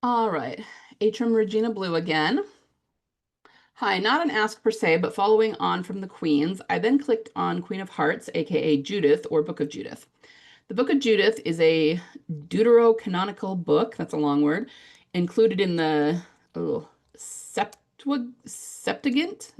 All right. Atrum Regina Blue again. Hi, not an ask per se, but following on from the Queens, I then clicked on Queen of Hearts, aka Judith, or Book of Judith. The Book of Judith is a deuterocanonical book, that's a long word, included in the Septuagint,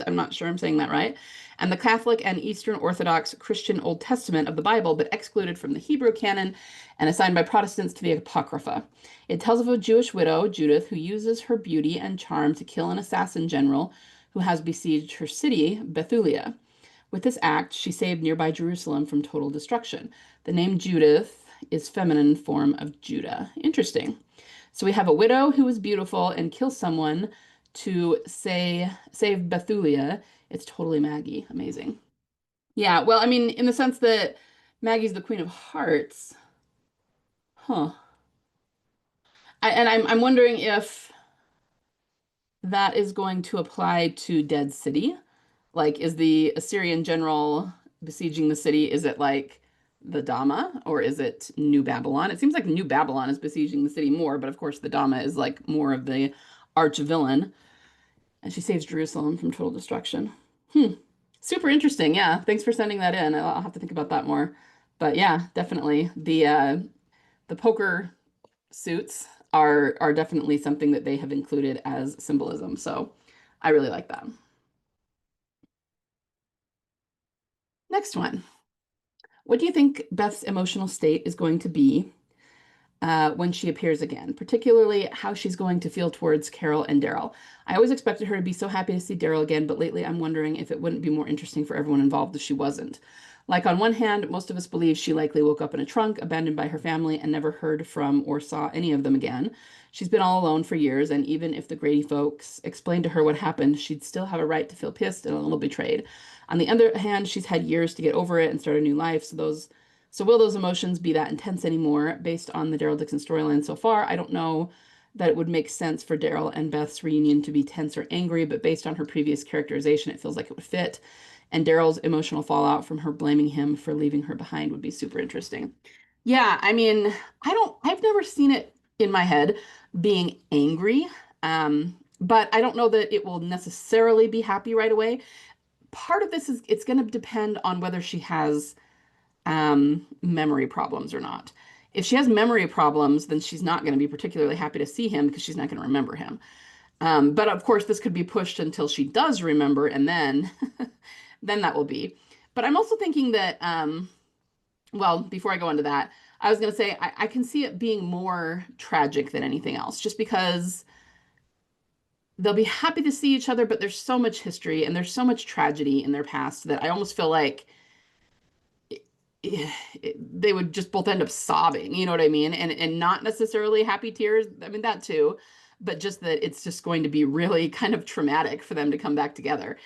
I'm not sure I'm saying that right, and the Catholic and Eastern Orthodox Christian Old Testament of the Bible, but excluded from the Hebrew canon and assigned by Protestants to the Apocrypha. It tells of a Jewish widow, Judith, who uses her beauty and charm to kill an assassin general who has besieged her city, Bethulia. With this act, she saved nearby Jerusalem from total destruction. The name Judith is feminine form of Judah. Interesting. So we have a widow who is beautiful and kills someone to save Bethulia. It's totally Maggie. Amazing. Yeah, well, I mean, in the sense that Maggie's the Queen of Hearts. Huh. I'm wondering if that is going to apply to Dead City. Like, is the Assyrian general besieging the city, is it like the Dama or is it New Babylon? It seems like New Babylon is besieging the city more, but of course the Dama is like more of the arch villain, and she saves Jerusalem from total destruction. Hmm. Super interesting. Yeah. Thanks for sending that in. I'll have to think about that more. But yeah, definitely the poker suits are definitely something that they have included as symbolism. So I really like that. Next one. What do you think Beth's emotional state is going to be when she appears again, particularly how she's going to feel towards Carol and Daryl? I always expected her to be so happy to see Daryl again, but lately I'm wondering if it wouldn't be more interesting for everyone involved if she wasn't. Like, on one hand, most of us believe she likely woke up in a trunk, abandoned by her family, and never heard from or saw any of them again. She's been all alone for years, and even if the Grady folks explained to her what happened, she'd still have a right to feel pissed and a little betrayed. On the other hand, she's had years to get over it and start a new life, so will those emotions be that intense anymore? Based on the Daryl Dixon storyline so far, I don't know that it would make sense for Daryl and Beth's reunion to be tense or angry, but based on her previous characterization, it feels like it would fit. And Daryl's emotional fallout from her blaming him for leaving her behind would be super interesting. Yeah, I mean, I've never seen it in my head being angry, but I don't know that it will necessarily be happy right away. Part of this is it's going to depend on whether she has memory problems or not. If she has memory problems, then she's not going to be particularly happy to see him because she's not going to remember him. But of course, this could be pushed until she does remember, and then then that will be. But I'm also thinking that, well, before I go into that, I was going to say I can see it being more tragic than anything else, just because they'll be happy to see each other, but there's so much history and there's so much tragedy in their past that I almost feel like they would just both end up sobbing, you know what I mean? And not necessarily happy tears. I mean that too, but just that it's just going to be really kind of traumatic for them to come back together.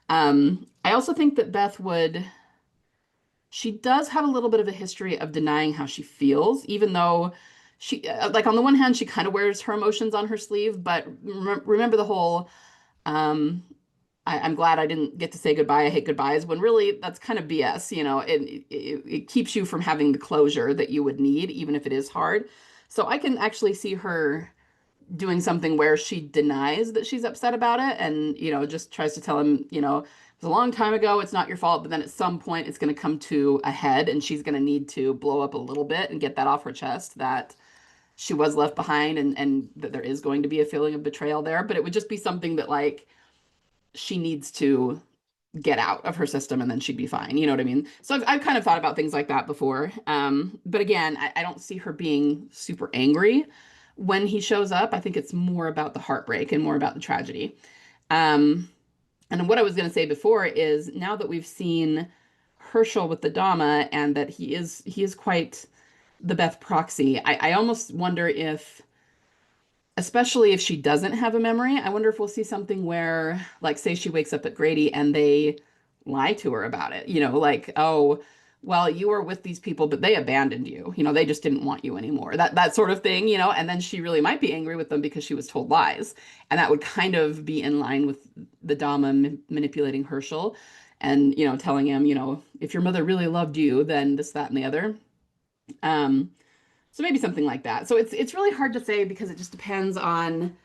I also think that she does have a little bit of a history of denying how she feels, even though she, like, on the one hand, she kind of wears her emotions on her sleeve, but remember the whole, um, I'm glad I didn't get to say goodbye. I hate goodbyes, when really that's kind of BS. You know, it keeps you from having the closure that you would need, even if it is hard. So I can actually see her doing something where she denies that she's upset about it and, just tries to tell him, it was a long time ago. It's not your fault. But then at some point, it's going to come to a head and she's going to need to blow up a little bit and get that off her chest that she was left behind and that there is going to be a feeling of betrayal there. But it would just be something that, like, she needs to get out of her system and then she'd be fine. You know what I mean? So I've kind of thought about things like that before. But again, I don't see her being super angry when he shows up. I think it's more about the heartbreak and more about the tragedy. Um, and what I was going to say before is now that we've seen Herschel with the Dama and that he is quite the Beth proxy, I almost wonder if, especially if she doesn't have a memory, I wonder if we'll see something where, like, say she wakes up at Grady and they lie to her about it, like, oh, well, you were with these people, but they abandoned you. They just didn't want you anymore. That sort of thing, and then she really might be angry with them because she was told lies. And that would kind of be in line with the Dama manipulating Herschel and, telling him, if your mother really loved you, then this, that, and the other. Um, So maybe something like that. So it's really hard to say because it just depends on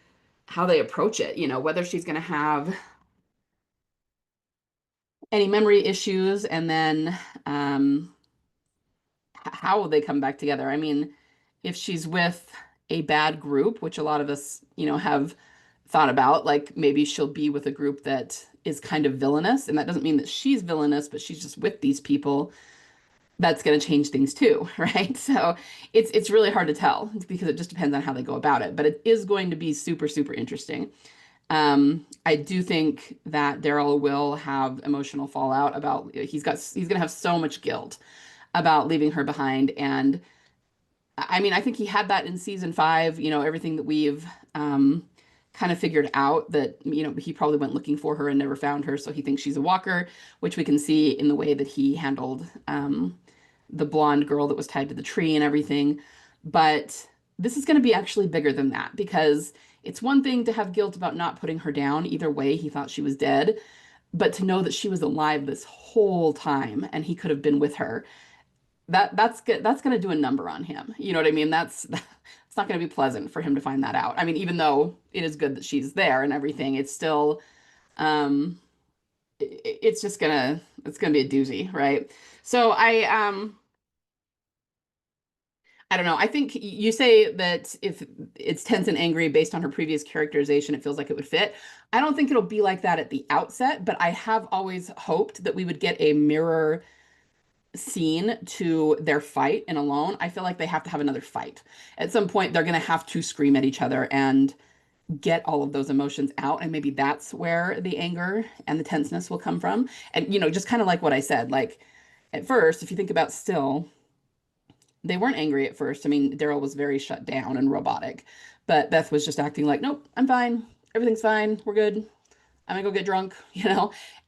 how they approach it, whether she's going to have any memory issues and then um, how will they come back together? I mean, if she's with a bad group, which a lot of us, have thought about, like maybe she'll be with a group that is kind of villainous, and that doesn't mean that she's villainous, but she's just with these people. That's going to change things too, right? So it's really hard to tell because it just depends on how they go about it. But it is going to be super, super interesting. I do think that Daryl will have emotional fallout about he's gonna have so much guilt about leaving her behind. And I mean, I think he had that in season 5, everything that we've kind of figured out that, he probably went looking for her and never found her. So he thinks she's a walker, which we can see in the way that he handled the blonde girl that was tied to the tree and everything. But this is going to be actually bigger than that because it's one thing to have guilt about not putting her down. Either way, he thought she was dead. But to know that she was alive this whole time and he could have been with her, that's good. That's going to do a number on him. You know what I mean? That's it's not going to be pleasant for him to find that out. I mean, even though it is good that she's there and everything, it's still um it's just it's gonna be a doozy, right? So I don't know. I think you say that if it's tense and angry based on her previous characterization, it feels like it would fit. I don't think it'll be like that at the outset, but I have always hoped that we would get a mirror scene to their fight in Alone. I feel like they have to have another fight. At some point, they're going to have to scream at each other and get all of those emotions out. And maybe that's where the anger and the tenseness will come from. And, just kind of like what I said, like at first, if you think about Still, they weren't angry at first. I mean, Daryl was very shut down and robotic, but Beth was just acting like, nope, I'm fine. Everything's fine. We're good. I'm gonna go get drunk,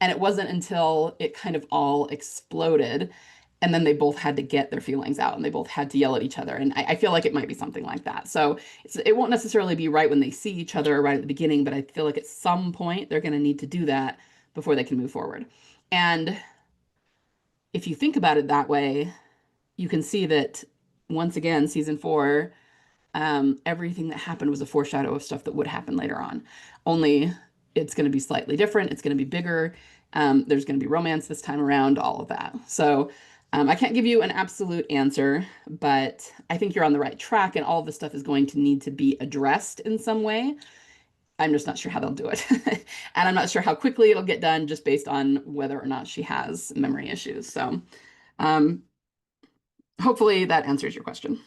And it wasn't until it kind of all exploded and then they both had to get their feelings out and they both had to yell at each other. And I feel like it might be something like that. So it won't necessarily be right when they see each other right at the beginning, but I feel like at some point they're going to need to do that before they can move forward. And if you think about it that way, you can see that once again, season 4, everything that happened was a foreshadow of stuff that would happen later on. Only it's going to be slightly different. It's going to be bigger. There's going to be romance this time around, all of that. So I can't give you an absolute answer, but I think you're on the right track and all of this stuff is going to need to be addressed in some way. I'm just not sure how they'll do it. And I'm not sure how quickly it'll get done just based on whether or not she has memory issues. So um, hopefully that answers your question.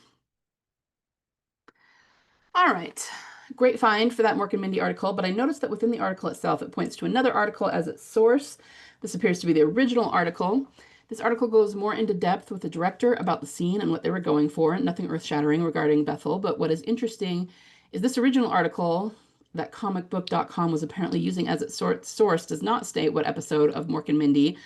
All right. Great find for that Mork and Mindy article, but I noticed that within the article itself, it points to another article as its source. This appears to be the original article. This article goes more into depth with the director about the scene and what they were going for. Nothing earth-shattering regarding Bethyl, but what is interesting is this original article that comicbook.com was apparently using as its source does not state what episode of Mork and Mindy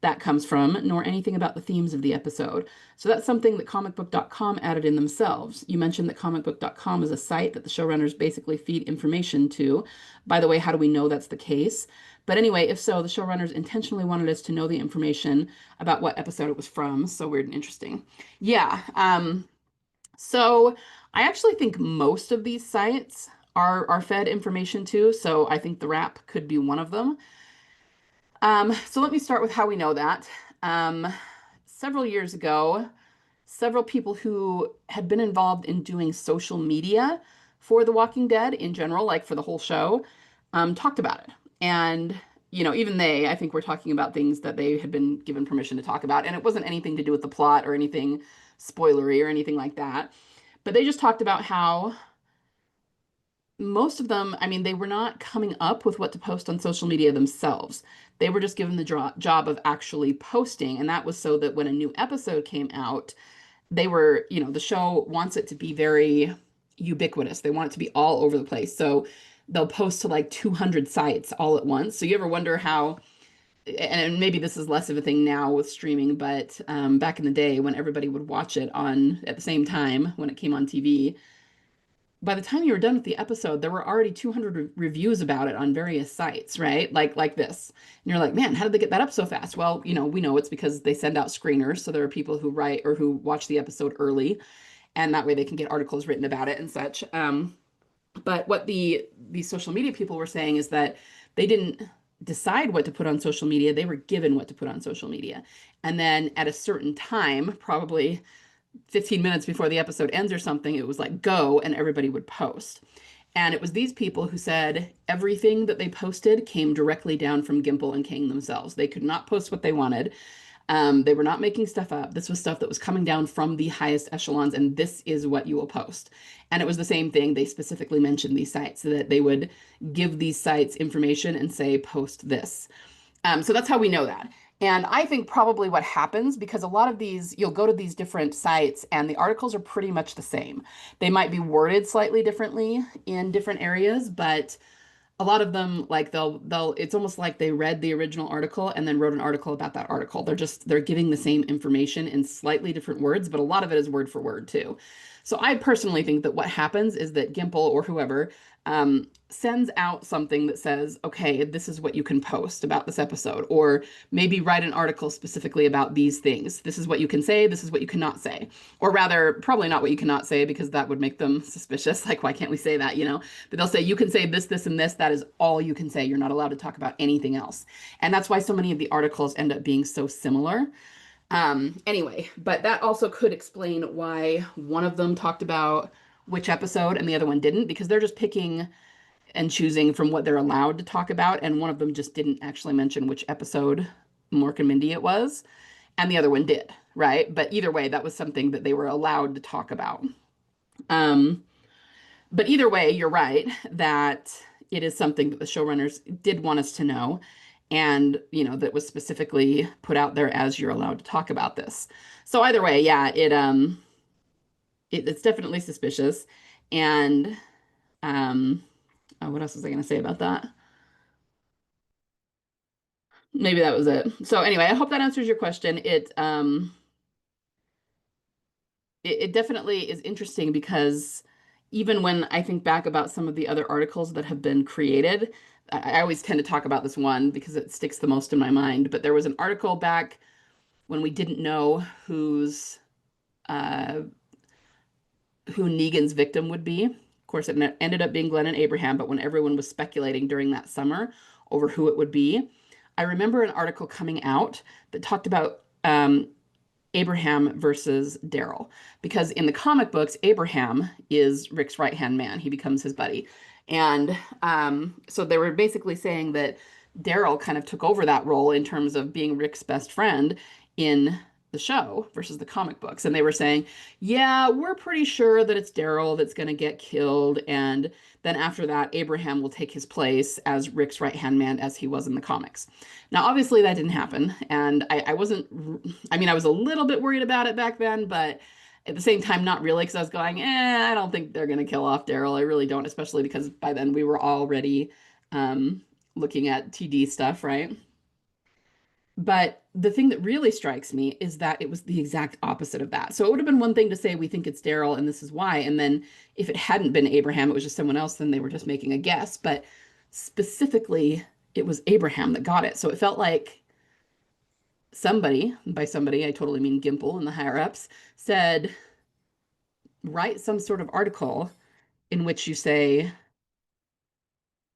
that comes from, nor anything about the themes of the episode. So that's something that comicbook.com added in themselves. You mentioned that comicbook.com is a site that the showrunners basically feed information to. By the way, how do we know that's the case? But anyway, if so, the showrunners intentionally wanted us to know the information about what episode it was from. So weird and interesting. Yeah. So I actually think most of these sites are fed information to. So I think the Wrap could be one of them. So let me start with how we know that. Several years ago, several people who had been involved in doing social media for The Walking Dead in general, like for the whole show, talked about it. And, even they, I think we're talking about things that they had been given permission to talk about. And it wasn't anything to do with the plot or anything spoilery or anything like that. But they just talked about how most of them, I mean, they were not coming up with what to post on social media themselves. They were just given the job of actually posting. And that was so that when a new episode came out, they were, the show wants it to be very ubiquitous. They want it to be all over the place. So they'll post to like 200 sites all at once. So you ever wonder how, and maybe this is less of a thing now with streaming, but back in the day when everybody would watch it on at the same time when it came on TV, by the time you were done with the episode, there were already 200 reviews about it on various sites, right? Like this. And you're like, man, how did they get that up so fast? Well, we know it's because they send out screeners. So there are people who write or who watch the episode early. and that way they can get articles written about it and such. But what the social media people were saying is that they didn't decide what to put on social media. They were given what to put on social media. And then at a certain time, probably 15 minutes before the episode ends or something, it was like go, and everybody would post. And it was these people who said everything that they posted came directly down from Gimple and King themselves. They could not post what they wanted. They were not making stuff up. This was stuff that was coming down from the highest echelons, and this is what you will post. And it was the same thing. They specifically mentioned these sites so that they would give these sites information and say, post this. So that's how we know that. And I think probably what happens, because a lot of these, you'll go to these different sites and the articles are pretty much the same. They might be worded slightly differently in different areas, but a lot of them, like they'll it's almost like they read the original article and then wrote an article about that article. They're giving the same information in slightly different words, but a lot of it is word for word too. So I personally think that what happens is that Gimple or whoever sends out something that says, okay, this is what you can post about this episode, or maybe write an article specifically about these things. This is what you can say, this is what you cannot say. Or rather, probably not what you cannot say, because that would make them suspicious. Like, why can't we say that, you know? But they'll say, you can say this, this, and this. That is all you can say. You're not allowed to talk about anything else. And that's why so many of the articles end up being so similar. Anyway, but that also could explain why one of them talked about which episode and the other one didn't, because they're just picking and choosing from what they're allowed to talk about. And one of them just didn't actually mention which episode, Mork and Mindy, it was, and the other one did, right? But either way, that was something that they were allowed to talk about. Um, but either way, you're right that it is something that the showrunners did want us to know, and that was specifically put out there as you're allowed to talk about this. So either way, yeah, it's definitely suspicious. And oh, what else was I going to say about that? Maybe that was it. So anyway, I hope that answers your question. It definitely is interesting, because even when I think back about some of the other articles that have been created, I always tend to talk about this one because it sticks the most in my mind. But there was an article back when we didn't know uh, who Negan's victim would be. Of course, it ended up being Glenn and Abraham, but when everyone was speculating during that summer over who it would be, I remember an article coming out that talked about Abraham versus Daryl. Because in the comic books, Abraham is Rick's right-hand man. He becomes his buddy. And so they were basically saying that Daryl kind of took over that role in terms of being Rick's best friend in the show versus the comic books. And they were saying, yeah, we're pretty sure that it's Daryl that's going to get killed. And then after that, Abraham will take his place as Rick's right-hand man as he was in the comics. Now, obviously, that didn't happen. And I wasn't, I mean, I was a little bit worried about it back then, but at the same time, not really, because I was going, I don't think they're going to kill off Daryl. I really don't, especially because by then we were already looking at TD stuff, right? But the thing that really strikes me is that it was the exact opposite of that. So it would have been one thing to say, we think it's Daryl and this is why. And then if it hadn't been Abraham, it was just someone else, then they were just making a guess. But specifically, it was Abraham that got it. So it felt like somebody, by somebody, I totally mean Gimple and the higher ups, said, write some sort of article in which you say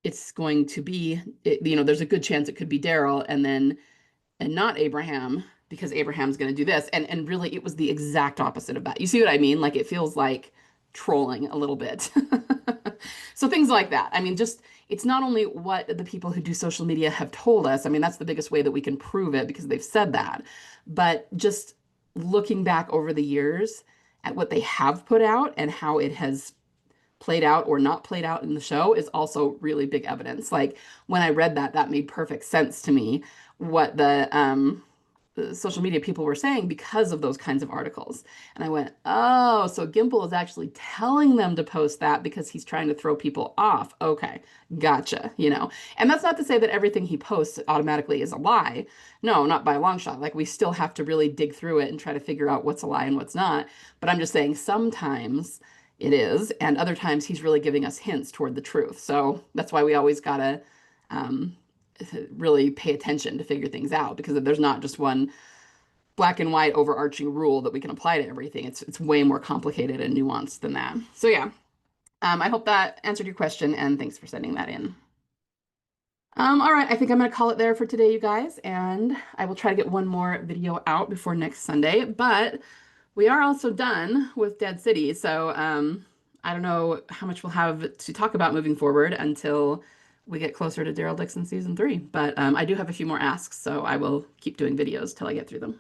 it's going to be, there's a good chance it could be Daryl, and not Abraham, because Abraham's going to do this. And really, it was the exact opposite of that. You see what I mean? Like, it feels like trolling a little bit. So things like that. I mean, just, it's not only what the people who do social media have told us. I mean, that's the biggest way that we can prove it, because they've said that. But just looking back over the years at what they have put out and how it has played out or not played out in the show is also really big evidence. Like, when I read that, that made perfect sense to me, what the social media people were saying, because of those kinds of articles. And I went, oh, so Gimple is actually telling them to post that because he's trying to throw people off. Okay, gotcha, And that's not to say that everything he posts automatically is a lie. No, not by a long shot. Like, we still have to really dig through it and try to figure out what's a lie and what's not. But I'm just saying, sometimes it is, and other times he's really giving us hints toward the truth. So that's why we always gotta really pay attention to figure things out, because there's not just one black and white overarching rule that we can apply to everything. It's way more complicated and nuanced than that. So yeah, I hope that answered your question, and thanks for sending that in. All right, I think I'm going to call it there for today, you guys, and I will try to get one more video out before next Sunday. But we are also done with Dead City, so I don't know how much we'll have to talk about moving forward until we get closer to Daryl Dixon season 3. But I do have a few more asks, so I will keep doing videos till I get through them.